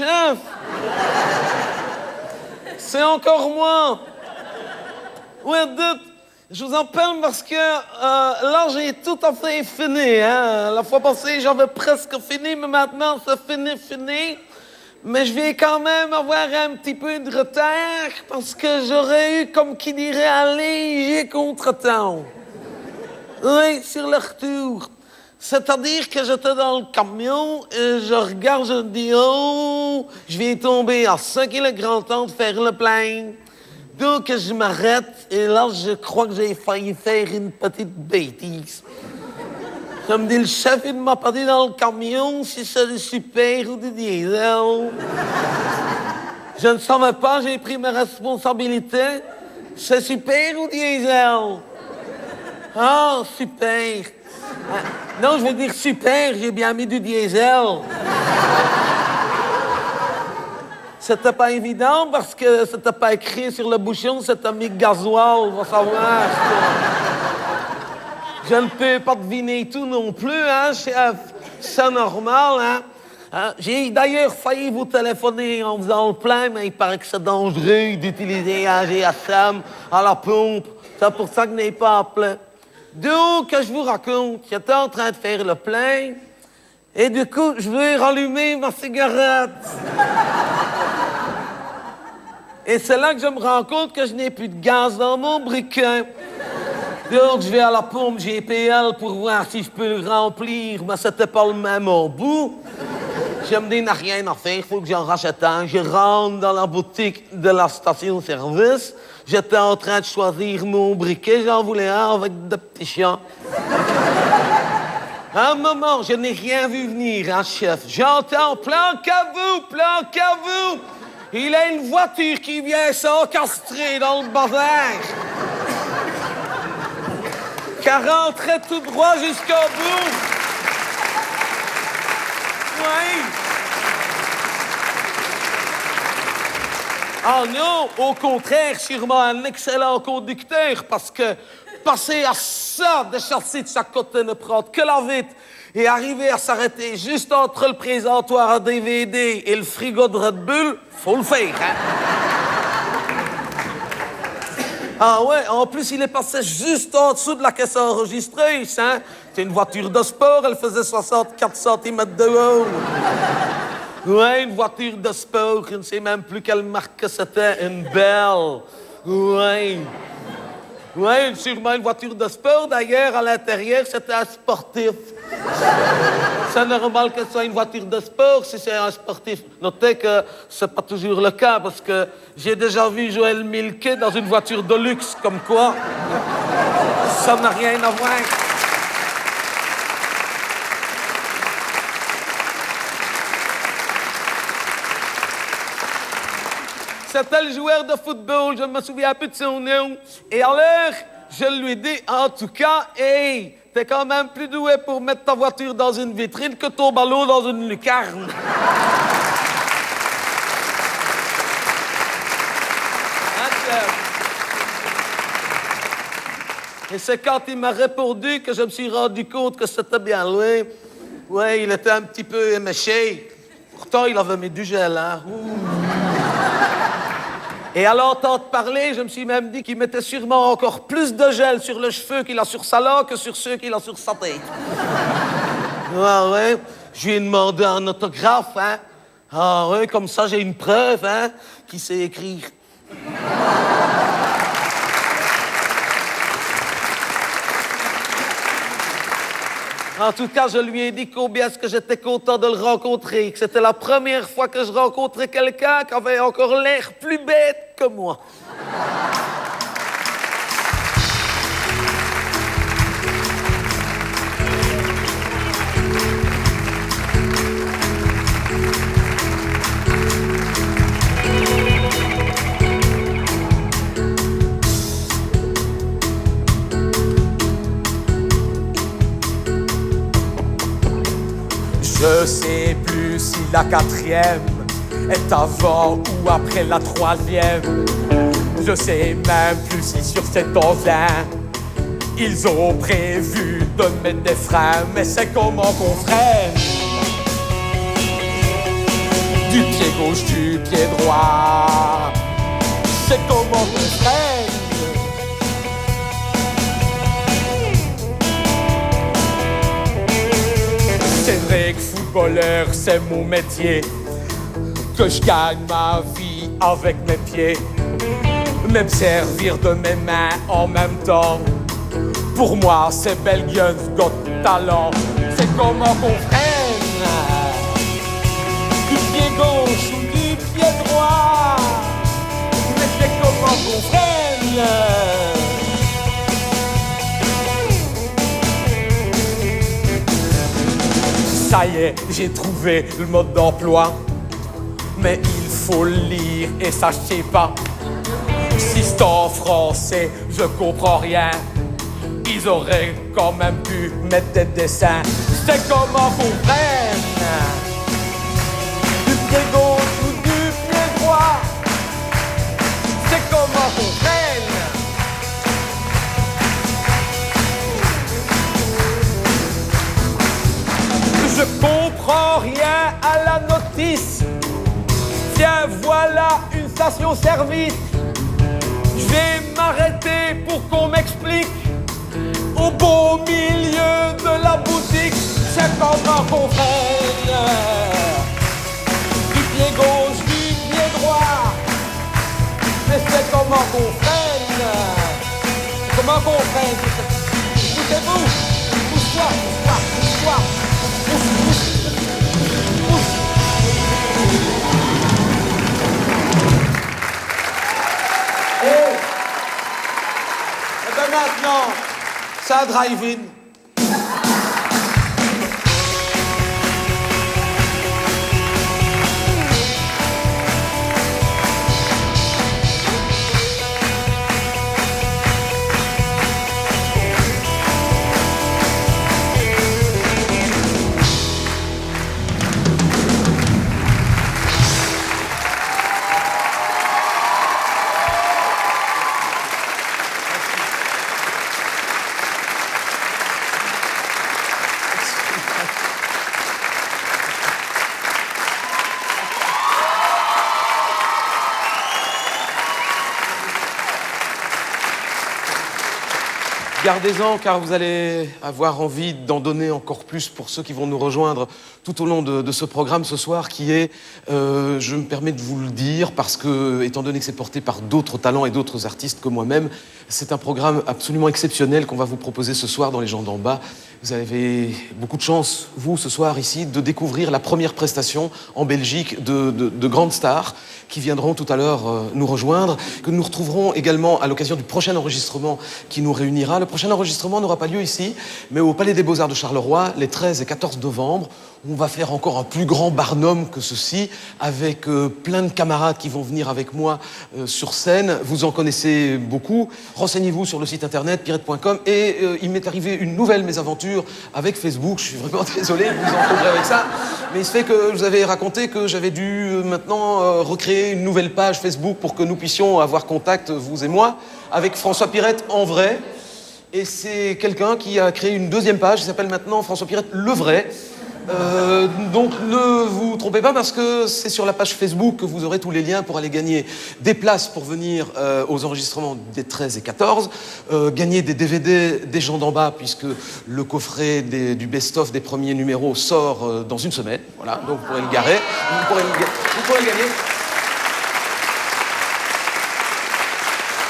chef! C'est encore moi! Ouais, doute, je vous en parle parce que là, j'ai tout à fait fini. Hein? La fois passée, j'avais presque fini, mais maintenant, c'est fini. Mais je vais quand même avoir un petit peu de retard parce que j'aurais eu, comme qui dirait, un léger contretemps. Oui, sur le retour. C'est-à-dire que j'étais dans le camion et je regarde, je dis « Oh, je vais tomber à ça qu'il est grand temps de faire le plein. » Donc je m'arrête et là, je crois que j'ai failli faire une petite bêtise. Je me dis, le chef, il ne m'a pas dit dans le camion si c'est du super ou du diesel. Je ne savais pas, j'ai pris mes responsabilités. C'est super ou diesel? Ah, super. Non, je veux dire super, j'ai bien mis du diesel. C'était pas évident parce que c'était pas écrit sur le bouchon, c'était mis gasoil, va savoir. Je ne peux pas deviner tout non plus, hein, chef. C'est normal, hein. J'ai d'ailleurs failli vous téléphoner en faisant le plein, mais il paraît que c'est dangereux d'utiliser un GSM à la pompe. C'est pour ça que je n'ai pas appelé. Donc, je vous raconte, j'étais en train de faire le plein, et du coup, je veux rallumer ma cigarette. Et c'est là que je me rends compte que je n'ai plus de gaz dans mon briquet. Donc, je vais à la pompe GPL pour voir si je peux le remplir, mais c'était pas le même au bout. Je me dis, il n'y a rien à faire, il faut que j'en rachète un. Je rentre dans la boutique de la station-service. J'étais en train de choisir mon briquet, j'en voulais un avec des petits chiens. À un moment, je n'ai rien vu venir, hein, chef. J'entends, planquez-vous! Il y a une voiture qui vient s'encastrer dans le bazar. Qui rentrait tout droit jusqu'au bout. Oui. Ah non, au contraire, sûrement un excellent conducteur, parce que passer à ça de chasser de chaque côté, ne prendre que la vitre et arriver à s'arrêter juste entre le présentoir à DVD et le frigo de Red Bull, faut le faire, hein? Ah ouais, en plus, il est passé juste en dessous de la caisse enregistreuse, hein? C'est une voiture de sport, elle faisait 64 cm de haut. Ouais, une voiture de sport, je ne sais même plus quelle marque que c'était, une belle. Ouais. Ouais, sûrement une voiture de sport, d'ailleurs, à l'intérieur, c'était un sportif. C'est normal que ce soit une voiture de sport si c'est un sportif. Notez que c'est pas toujours le cas, parce que j'ai déjà vu Joël Milquet dans une voiture de luxe, comme quoi. Ça n'a rien à voir. C'était le joueur de football, je ne me souviens plus de son nom. Et alors, je lui dis, en tout cas, hey, t'es quand même plus doué pour mettre ta voiture dans une vitrine que ton ballon dans une lucarne. Et c'est quand il m'a répondu que je me suis rendu compte que c'était bien loin. Ouais, il était un petit peu éméché. Pourtant, il avait mis du gel, hein. Ouh. Et à l'entendre parler, je me suis même dit qu'il mettait sûrement encore plus de gel sur les cheveux qu'il a sur sa langue que sur ceux qu'il a sur sa tête. Ouais. Je lui ai demandé un autographe, hein. Ah ouais, comme ça, j'ai une preuve, hein, qu'il sait écrire. En tout cas, je lui ai dit combien est-ce que j'étais content de le rencontrer, que c'était la première fois que je rencontrais quelqu'un qui avait encore l'air plus bête que moi. Je sais plus si la quatrième est avant ou après la troisième. Je sais même plus si sur cet engin ils ont prévu de mettre des freins. Mais c'est comment qu'on freine. du pied gauche, du pied droit. C'est comment on freine. C'est vrai que footballeur, c'est mon métier, que je gagne ma vie avec mes pieds, même servir de mes mains en même temps. Pour moi, c'est Belgium's Got Talent. C'est comment qu'on freine, du pied gauche ou du pied droit. Mais c'est comment qu'on freine. Ça y est, j'ai trouvé le mode d'emploi. Mais il faut le lire et ça je sais pas. Si c'est en français, je comprends rien. Ils auraient quand même pu mettre des dessins. C'est comment qu'on freine, du pied gauche ou du pied droit. C'est comment qu'on freine. Je comprends rien à la notice. Tiens, voilà une station-service. Je vais m'arrêter pour qu'on m'explique. Au beau milieu de la boutique, c'est comment qu'on freine, du pied gauche, du pied droit. Mais c'est comment qu'on freine. Comment qu'on freine. Écoutez-vous. Pousse-toi, pousse-toi, pousse-toi. Et bien maintenant, ça drive-in. Gardez-en car vous allez avoir envie d'en donner encore plus pour ceux qui vont nous rejoindre tout au long de ce programme ce soir qui est, je me permets de vous le dire parce que, étant donné que c'est porté par d'autres talents et d'autres artistes que moi-même, c'est un programme absolument exceptionnel qu'on va vous proposer ce soir dans Les Gens d'en bas. Vous avez beaucoup de chance, vous, ce soir, ici, de découvrir la première prestation en Belgique de grandes stars qui viendront tout à l'heure nous rejoindre, que nous retrouverons également à l'occasion du prochain enregistrement qui nous réunira. Le prochain enregistrement n'aura pas lieu ici, mais au Palais des Beaux-Arts de Charleroi, les 13 et 14 novembre. On va faire encore un plus grand Barnum que ceci, avec plein de camarades qui vont venir avec moi sur scène. Vous en connaissez beaucoup. Renseignez-vous sur le site internet pirate.com. Et il m'est arrivé une nouvelle mésaventure avec Facebook. Je suis vraiment désolé de vous encombrer avec ça. Mais il se fait que je vous avais raconté que j'avais dû maintenant recréer une nouvelle page Facebook pour que nous puissions avoir contact, vous et moi, avec François Pirette en vrai. Et c'est quelqu'un qui a créé une deuxième page qui s'appelle maintenant François Pirette le vrai. Donc ne vous trompez pas parce que c'est sur la page Facebook que vous aurez tous les liens pour aller gagner des places pour venir aux enregistrements des 13 et 14, gagner des DVD des Gens d'en bas puisque le coffret du best-of des premiers numéros sort dans une semaine. Voilà, donc vous pourrez le garer, vous pourrez le gagner.